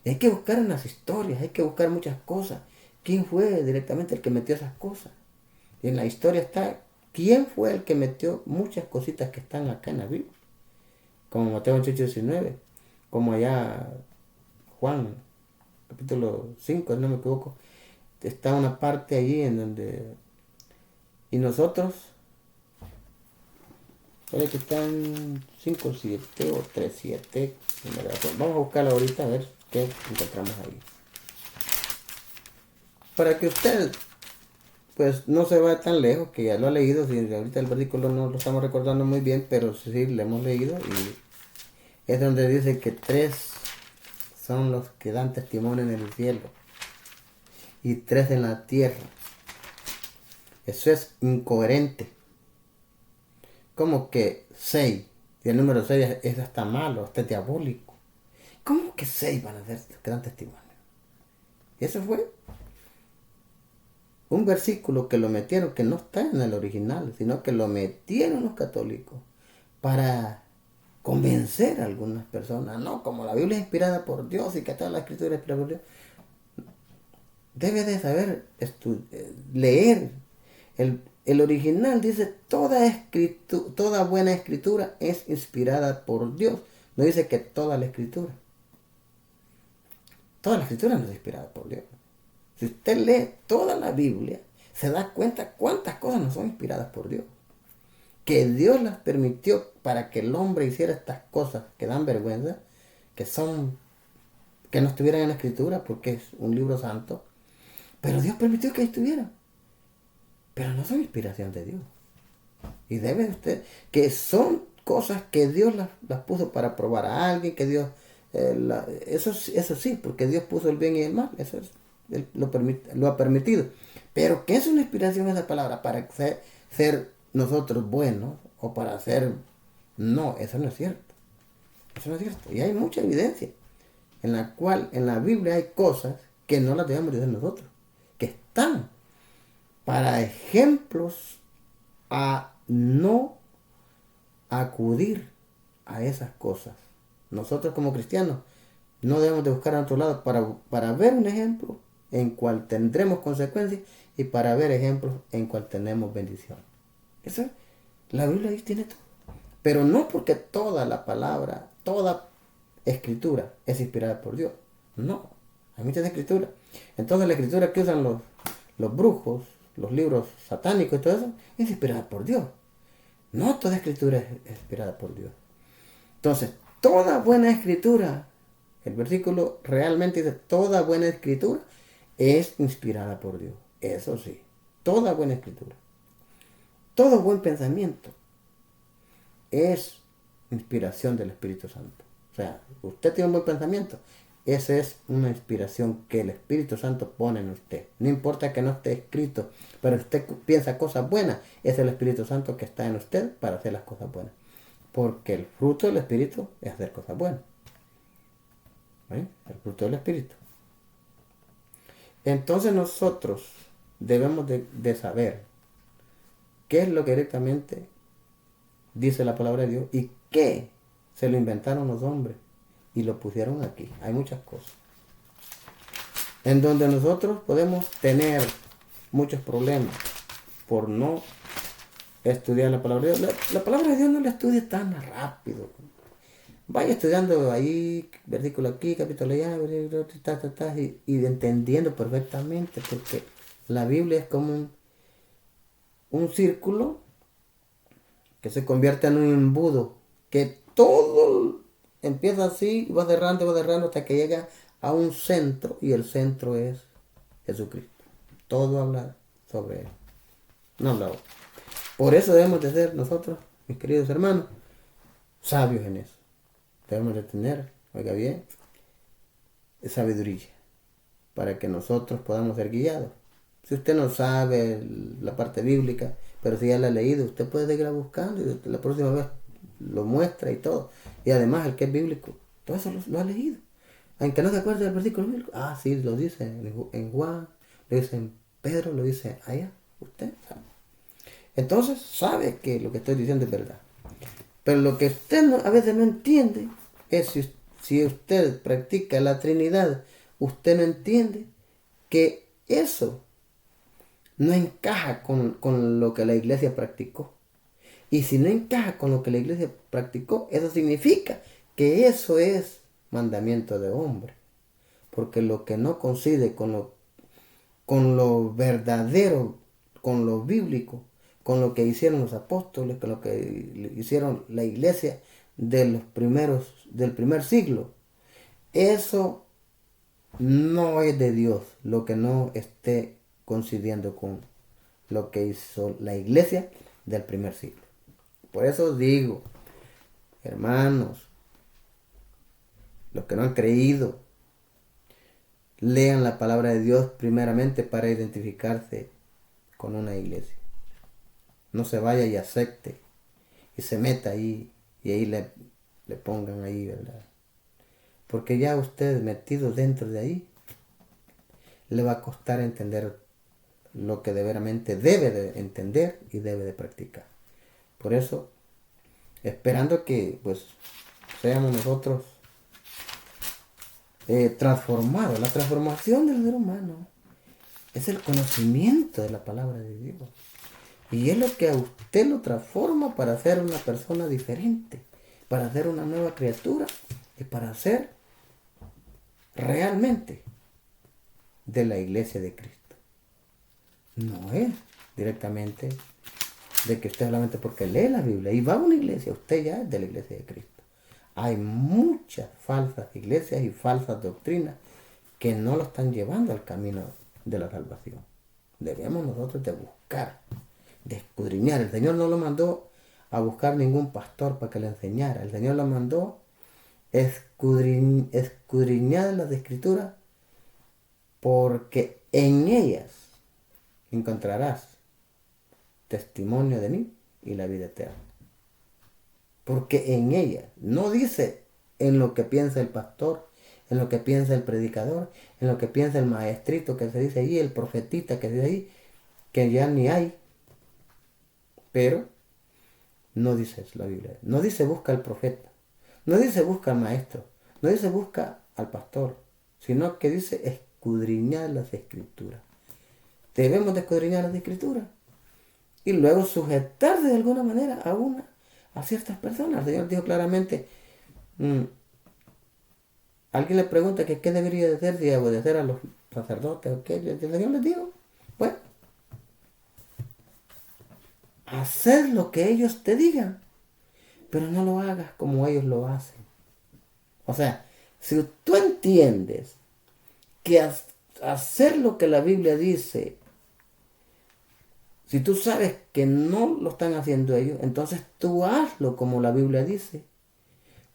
Y hay que buscar en las historias, hay que buscar muchas cosas. ¿Quién fue directamente el que metió esas cosas? Y en la historia está, ¿quién fue el que metió muchas cositas que están acá en la Biblia? Como Mateo 28:19, como allá Juan, capítulo 5, si no me equivoco, está una parte allí en donde, y nosotros, parece que están 5:7 o 3:7, vamos a buscarlo ahorita a ver qué encontramos ahí. Para que usted, pues no se vaya tan lejos, que ya lo ha leído, si ahorita el versículo no lo estamos recordando muy bien, pero sí lo hemos leído, y es donde dice que 3 son los que dan testimonio en el cielo y 3 en la tierra. Eso es incoherente. ¿Cómo que 6? Y el número 6 es hasta malo, hasta diabólico. ¿Cómo que 6 van a ser los que dan testimonio? Y eso fue un versículo que lo metieron, que no está en el original, sino que lo metieron los católicos para convencer a algunas personas. No, como la Biblia es inspirada por Dios y que toda la escritura es inspirada por Dios, debe de saber leer. El original dice, toda buena escritura es inspirada por Dios. No dice que toda la escritura. Toda la escritura no es inspirada por Dios. Si usted lee toda la Biblia, se da cuenta cuántas cosas no son inspiradas por Dios. Que Dios las permitió para que el hombre hiciera estas cosas que dan vergüenza, que son que no estuvieran en la escritura porque es un libro santo, pero Dios permitió que estuvieran. Pero no son inspiración de Dios. Y debe usted, que son cosas que Dios las puso para probar a alguien, que Dios, eso sí, porque Dios puso el bien y el mal, eso es, Él lo ha permitido. Pero ¿qué es una inspiración esa palabra? Para ser nosotros buenos o para ser... No, eso no es cierto. Eso no es cierto. Y hay mucha evidencia en la cual en la Biblia hay cosas que no las debemos decir nosotros, que están para ejemplos a no acudir a esas cosas. Nosotros como cristianos no debemos de buscar a otro lado para ver un ejemplo en cual tendremos consecuencias y para ver ejemplos en cual tenemos bendición. Eso es, la Biblia ahí tiene todo. Pero no porque toda la palabra, toda escritura es inspirada por Dios. No, hay muchas escrituras. Entonces la escritura que usan los brujos, los libros satánicos y todo eso, es inspirada por Dios. No toda escritura es inspirada por Dios. Entonces, toda buena escritura, el versículo realmente dice, toda buena escritura es inspirada por Dios. Eso sí, toda buena escritura. Todo buen pensamiento es inspiración del Espíritu Santo. O sea, usted tiene un buen pensamiento, esa es una inspiración que el Espíritu Santo pone en usted. No importa que no esté escrito, pero usted piensa cosas buenas, es el Espíritu Santo que está en usted para hacer las cosas buenas. Porque el fruto del Espíritu es hacer cosas buenas. ¿Ven? El fruto del Espíritu. Entonces nosotros debemos de saber qué es lo que directamente dice la palabra de Dios y qué se lo inventaron los hombres y lo pusieron aquí. Hay muchas cosas en donde nosotros podemos tener muchos problemas por no estudiar la palabra de Dios. La palabra de Dios no la estudie tan rápido. Vaya estudiando ahí, versículo aquí, capítulo allá, y entendiendo perfectamente, porque la Biblia es como un círculo que se convierte en un embudo, que todo empieza así, va cerrando hasta que llega a un centro, y el centro es Jesucristo. Todo habla sobre él, no habla otro. Por eso debemos de ser nosotros, mis queridos hermanos, sabios en eso. Debemos de tener, oiga bien, sabiduría, para que nosotros podamos ser guiados. Si usted no sabe la parte bíblica, pero si ya la ha leído, usted puede seguir buscando y la próxima vez lo muestra y todo. Y además el que es bíblico, todo eso lo ha leído. Aunque no se acuerde del versículo bíblico, sí, lo dice en Juan, lo dice en Pedro, lo dice allá, usted sabe. Entonces sabe que lo que estoy diciendo es verdad. Pero lo que usted a veces no entiende es si usted practica la Trinidad, usted no entiende que eso no encaja con lo que la iglesia practicó. Y si no encaja con lo que la iglesia practicó, eso significa que eso es mandamiento de hombre. Porque lo que no coincide con lo verdadero, con lo bíblico, con lo que hicieron los apóstoles, con lo que hicieron la iglesia del primer siglo, eso no es de Dios, lo que no esté coincidiendo con lo que hizo la iglesia del primer siglo. Por eso digo, hermanos, los que no han creído, lean la palabra de Dios primeramente para identificarse con una iglesia. No se vaya y acepte y se meta ahí y ahí le pongan ahí, ¿verdad? Porque ya usted metido dentro de ahí, le va a costar entender lo que de veramente debe de entender y debe de practicar. Por eso, esperando que pues seamos nosotros transformados. La transformación del ser humano es el conocimiento de la palabra de Dios. Y es lo que a usted lo transforma para ser una persona diferente, para ser una nueva criatura y para ser realmente de la iglesia de Cristo. No es directamente de que usted solamente porque lee la Biblia y va a una iglesia, usted ya es de la iglesia de Cristo. hay muchas falsas iglesias y falsas doctrinas que no lo están llevando al camino de la salvación. Debemos nosotros de buscar, de escudriñar. El Señor no lo mandó a buscar ningún pastor para que le enseñara. El Señor lo mandó escudriñar las escrituras, porque en ellas encontrarás testimonio de mí y la vida eterna. Porque en ellas, no dice en lo que piensa el pastor, en lo que piensa el predicador, en lo que piensa el maestrito que se dice ahí, el profetita que se dice ahí, que ya ni hay. Pero no dice eso la Biblia. No dice busca al profeta. No dice busca al maestro. No dice busca al pastor. Sino que dice escudriñar las escrituras. Debemos de escudriñar las escrituras. Y luego sujetarse de alguna manera a ciertas personas. El Señor dijo claramente, alguien le pregunta que qué debería de hacer, si obedecer a los sacerdotes o qué. El Señor les dijo, bueno, hacer lo que ellos te digan, pero no lo hagas como ellos lo hacen. O sea, si tú entiendes que hacer lo que la Biblia dice, si tú sabes que no lo están haciendo ellos, entonces tú hazlo como la Biblia dice.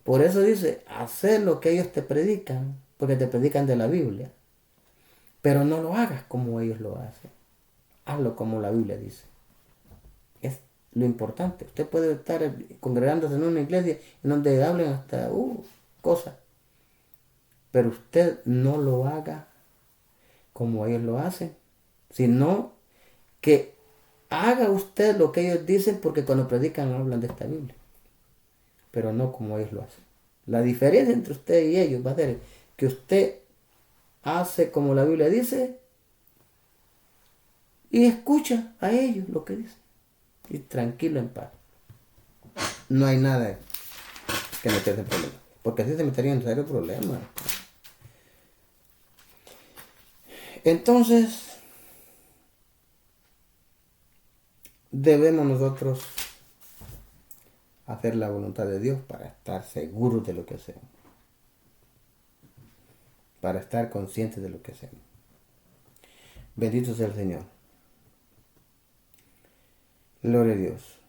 Por eso dice, hacer lo que ellos te predican, porque te predican de la Biblia. Pero no lo hagas como ellos lo hacen. Hazlo como la Biblia dice. Es lo importante. Usted puede estar congregándose en una iglesia en donde hablen hasta cosas. Pero usted no lo haga como ellos lo hacen, sino que haga usted lo que ellos dicen, porque cuando predican hablan de esta Biblia, pero no como ellos lo hacen. La diferencia entre usted y ellos va a ser que usted hace como la Biblia dice y escucha a ellos lo que dicen. Y tranquilo, en paz. No hay nada que meterse en problemas, porque así se metería en serio problemas. Entonces, debemos nosotros hacer la voluntad de Dios para estar seguros de lo que hacemos, para estar conscientes de lo que hacemos. Bendito sea el Señor. Gloria a Dios.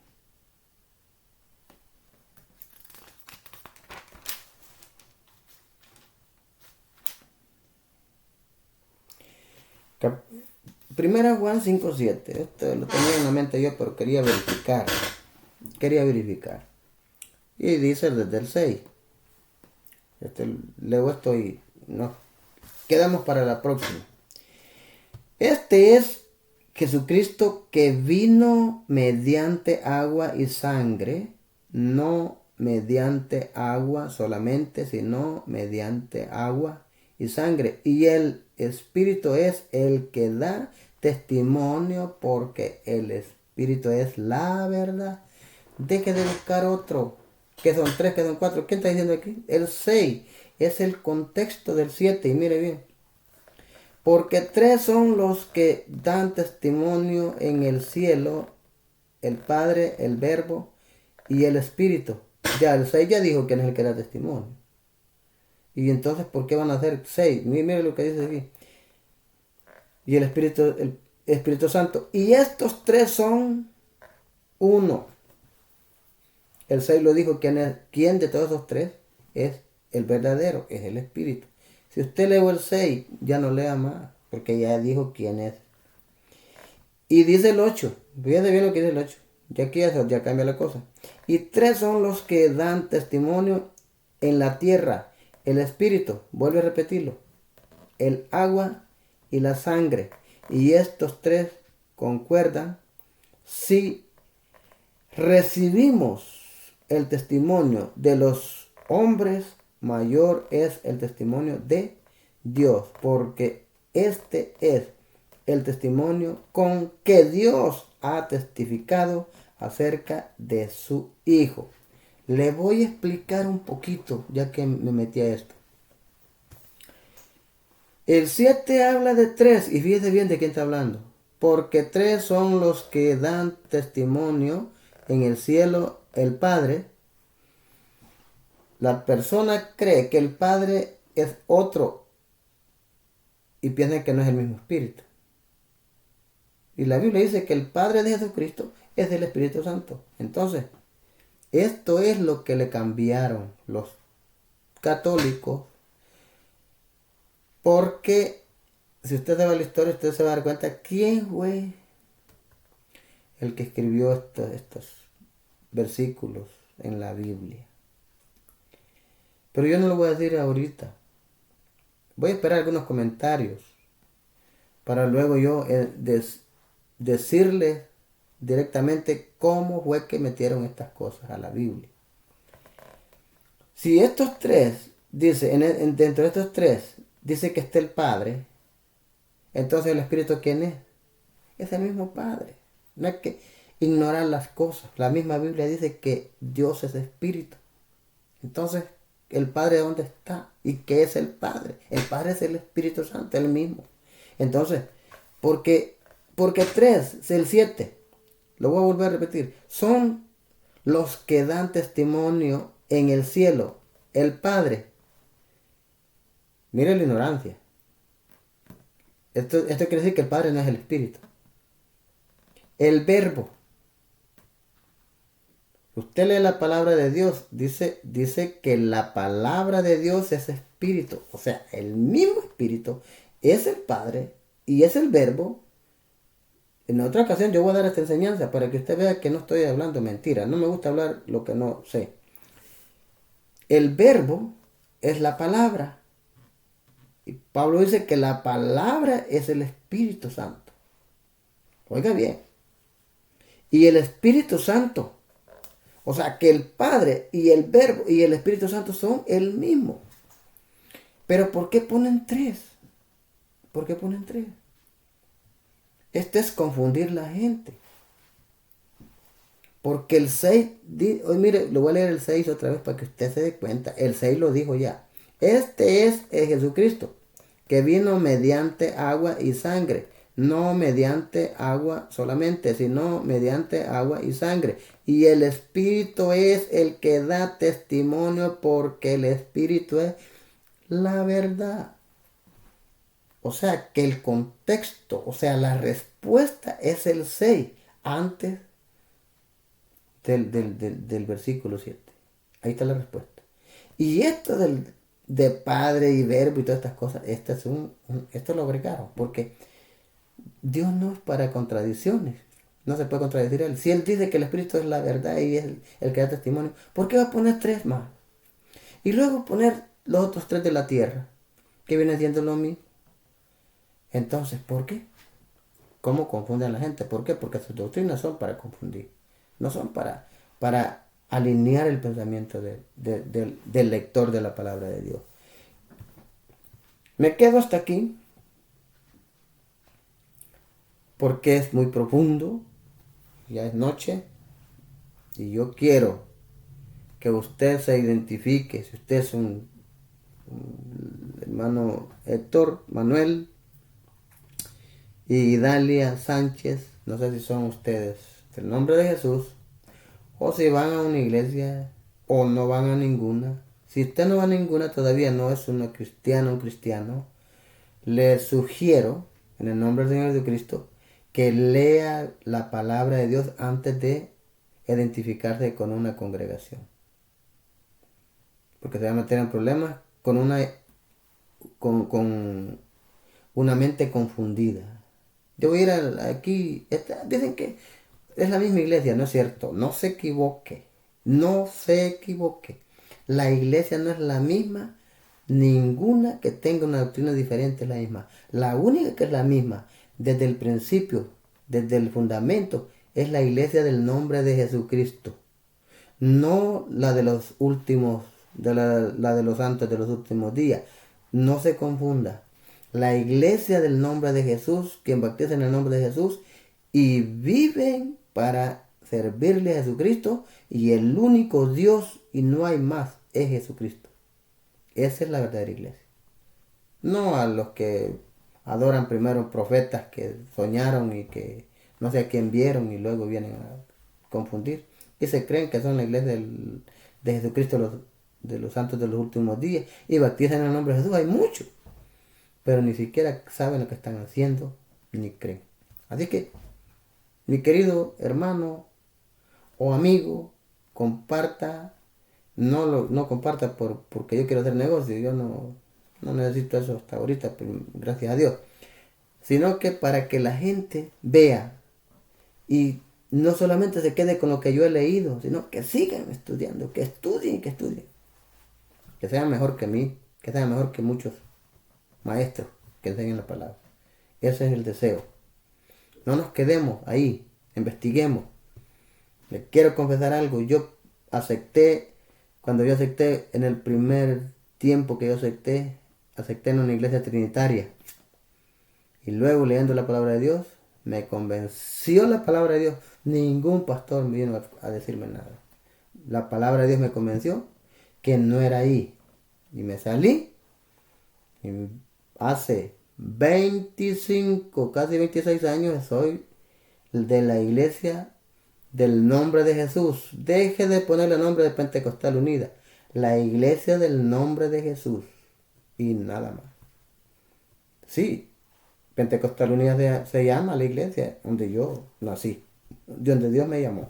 Primera Juan 5:7. Esto lo tenía en la mente yo, pero quería verificar. Y dice desde el 6. Leo esto y nos quedamos para la próxima. Este es Jesucristo, que vino mediante agua y sangre, no mediante agua solamente, sino mediante agua y sangre. Y el Espíritu es el que da testimonio, porque el Espíritu es la verdad. Deje de buscar otro, que son 3, que son 4. ¿Quién está diciendo aquí? El 6 es el contexto del 7, y mire bien. Porque 3 son los que dan testimonio en el cielo: el Padre, el Verbo y el Espíritu. Ya el 6 ya dijo quién es el que da testimonio. Y entonces, ¿por qué van a ser 6? Mire lo que dice aquí. Y el Espíritu Santo. Y estos 3 son uno. El 6 lo dijo, ¿quién de todos esos 3 es el verdadero? Es el Espíritu. Si usted lee el 6, ya no lea más, porque ya dijo quién es. Y dice el 8, fíjate bien lo que dice el 8, ya aquí ya cambia la cosa. Y 3 son los que dan testimonio en la tierra: el Espíritu, vuelve a repetirlo, el agua y la sangre. Y estos 3 concuerdan si recibimos el testimonio de los hombres, mayor es el testimonio de Dios, porque este es el testimonio con que Dios ha testificado acerca de su Hijo. Le voy a explicar un poquito, ya que me metí a esto. El 7 habla de 3, y fíjese bien de quién está hablando. Porque 3 son los que dan testimonio en el cielo: el Padre, la persona cree que el Padre es otro y piensa que no es el mismo Espíritu. Y la Biblia dice que el Padre de Jesucristo es el Espíritu Santo. Entonces, esto es lo que le cambiaron los católicos, porque si usted va a la historia, usted se va a dar cuenta quién fue el que escribió estos versículos en la Biblia. Pero yo no lo voy a decir ahorita. Voy a esperar algunos comentarios para luego yo decirles directamente cómo fue que metieron estas cosas a la Biblia. Si estos tres, dice, dentro de estos tres, dice que está el Padre, entonces el Espíritu, ¿quién es? Es el mismo Padre. No hay que ignorar las cosas. La misma Biblia dice que Dios es Espíritu. Entonces, ¿el Padre dónde está? ¿Y qué es el Padre? El Padre es el Espíritu Santo, el mismo. Entonces, porque tres, el 7, lo voy a volver a repetir, son los que dan testimonio en el cielo. El Padre. Mire la ignorancia. Esto quiere decir que el Padre no es el Espíritu. El Verbo. Usted lee la palabra de Dios, dice que la palabra de Dios es Espíritu. O sea, el mismo Espíritu es el Padre y es el Verbo. En otra ocasión yo voy a dar esta enseñanza para que usted vea que no estoy hablando mentira. No me gusta hablar lo que no sé. El Verbo es la palabra. Y Pablo dice que la palabra es el Espíritu Santo. Oiga bien. Y el Espíritu Santo. O sea que el Padre y el Verbo y el Espíritu Santo son el mismo. Pero ¿por qué ponen tres? ¿Por qué ponen tres? Esto es confundir la gente. Porque el 6, hoy mire, lo voy a leer el 6 otra vez para que usted se dé cuenta. El 6 lo dijo ya. Este es Jesucristo, que vino mediante agua y sangre. No mediante agua solamente, sino mediante agua y sangre. Y el Espíritu es el que da testimonio, porque el Espíritu es la verdad. O sea que el contexto, o sea, la respuesta es el 6 antes del versículo 7. Ahí está la respuesta. Y esto de Padre y Verbo y todas estas cosas, esto lo agregaron, porque Dios no es para contradicciones. No se puede contradecir a él. Si él dice que el Espíritu es la verdad y es el que da testimonio, ¿por qué va a poner tres más? Y luego poner los otros tres de la tierra, que viene siendo lo mismo. Entonces, ¿por qué? ¿Cómo confunden a la gente? ¿Por qué? Porque sus doctrinas son para confundir. No son para alinear el pensamiento del lector de la palabra de Dios. Me quedo hasta aquí porque es muy profundo. Ya es noche. Y yo quiero que usted se identifique. Si usted es un hermano Héctor Manuel y Dalia Sánchez, no sé si son ustedes del nombre de Jesús, o si van a una iglesia o no van a ninguna. Si usted no va a ninguna, todavía no es un cristiano, le sugiero, en el nombre del Señor Jesucristo, que lea la palabra de Dios antes de identificarse con una congregación. Porque se va a meter en problemas con una mente confundida. Yo voy a ir aquí, dicen que es la misma iglesia, no es cierto, no se equivoque, no se equivoque. La iglesia no es la misma, ninguna que tenga una doctrina diferente es la misma. La única que es la misma, desde el principio, desde el fundamento, es la iglesia del nombre de Jesucristo. No la de los últimos, la de los santos de los últimos días. No se confunda. La iglesia del nombre de Jesús, quien bautiza en el nombre de Jesús, y viven para servirle a Jesucristo, y el único Dios y no hay más es Jesucristo. Esa es la verdadera iglesia. No a los que adoran primero profetas que soñaron y que no sé a quién vieron y luego vienen a confundir y se creen que son la iglesia de Jesucristo de los santos de los últimos días y bautizan en el nombre de Jesús. Hay muchos, pero ni siquiera saben lo que están haciendo ni creen. Así que, mi querido hermano o amigo, comparta. No comparta porque yo quiero hacer negocio. Yo no necesito eso hasta ahorita, gracias a Dios. Sino que para que la gente vea y no solamente se quede con lo que yo he leído, sino que sigan estudiando, que estudien, que estudien. Que sean mejor que mí, que sean mejor que muchos maestros que enseñan la palabra. Ese es el deseo. No nos quedemos ahí, investiguemos. Les quiero confesar algo. Cuando yo acepté, en el primer tiempo que yo acepté en una iglesia trinitaria. Y luego leyendo la palabra de Dios, me convenció la palabra de Dios. Ningún pastor me vino a decirme nada. La palabra de Dios me convenció que no era ahí. Y me salí. Y hace 25, casi 26 años soy de la iglesia del nombre de Jesús. Deje de ponerle el nombre de Pentecostal Unida. La iglesia del nombre de Jesús. Y nada más. Sí, Pentecostal Unida se llama la iglesia donde yo nací. Donde Dios me llamó.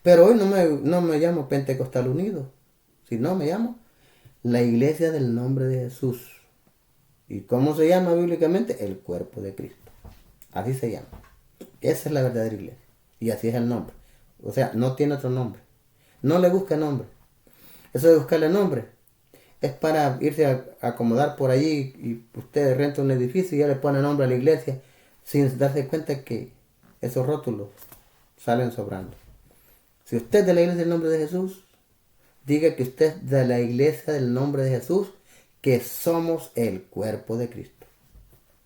Pero hoy no me llamo Pentecostal Unido. Sino me llamo la iglesia del nombre de Jesús. ¿Y cómo se llama bíblicamente? El cuerpo de Cristo. Así se llama. Esa es la verdadera iglesia. Y así es el nombre. O sea, no tiene otro nombre. No le busca nombre. Eso de buscarle nombre es para irse a acomodar por allí y usted renta un edificio y ya le pone nombre a la iglesia sin darse cuenta que esos rótulos salen sobrando. Si usted es de la iglesia del nombre de Jesús, diga que usted es de la iglesia del nombre de Jesús, que somos el cuerpo de Cristo.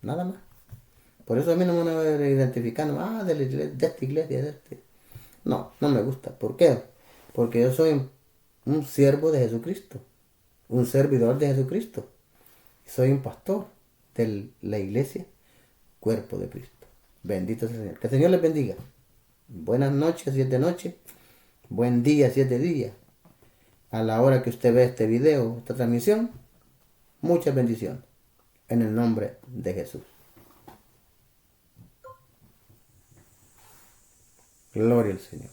Nada más. Por eso a mí no me van a ver identificando, de esta iglesia, de este. No me gusta. ¿Por qué? Porque yo soy un siervo de Jesucristo, un servidor de Jesucristo. Soy un pastor de la iglesia, cuerpo de Cristo. Bendito sea el Señor. Que el Señor les bendiga. Buenas noches si es de noche. Buen día si es de día. A la hora que usted ve este video, esta transmisión, muchas bendiciones. En el nombre de Jesús. Gloria al Señor.